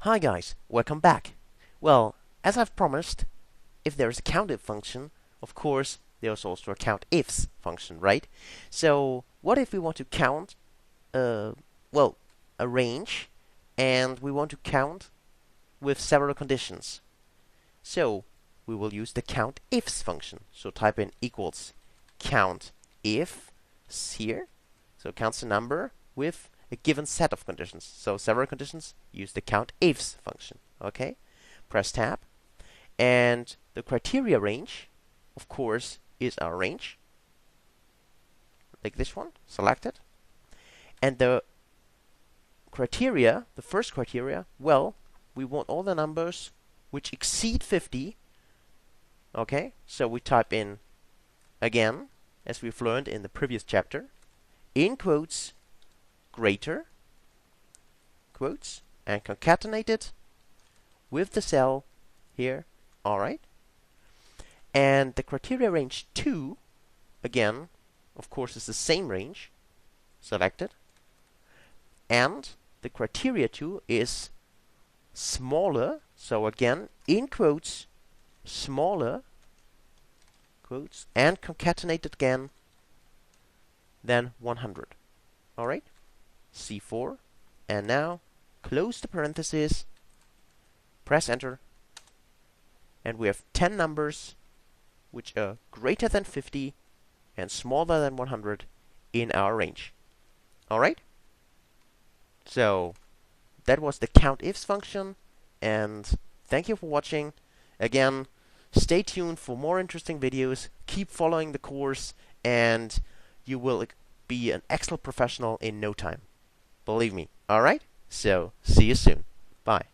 Hi guys, welcome back. Well, as I've promised, if there's a COUNTIF function, of course, there's also a COUNTIFS function, right? So, what if we want to count, a range, and we want to count with several conditions? So, we will use the COUNTIFS function. So, type in equals COUNTIF here. So, counts the number with a given set of conditions. So several conditions, use the COUNTIFS function. Okay? Press tab. And the criteria range, of course, is our range. Like this one, select it. And the criteria, the first criteria, well, we want all the numbers which exceed 50. Okay? So we type in, again, as we've learned in the previous chapter, in quotes, greater, quotes, and concatenate it with the cell here. Alright. And the criteria range 2, again, of course, is the same range. Select it. And the criteria 2 is smaller. So again, in quotes, smaller, quotes, and concatenate it again than 100. Alright. C4, and now close the parentheses, press enter, and we have 10 numbers which are greater than 50 and smaller than 100 in our range. Alright? So that was the COUNTIFS function, and thank you for watching. Again, stay tuned for more interesting videos, keep following the course, and you will be an excellent professional in no time. Believe me. Alright? So, see you soon. Bye.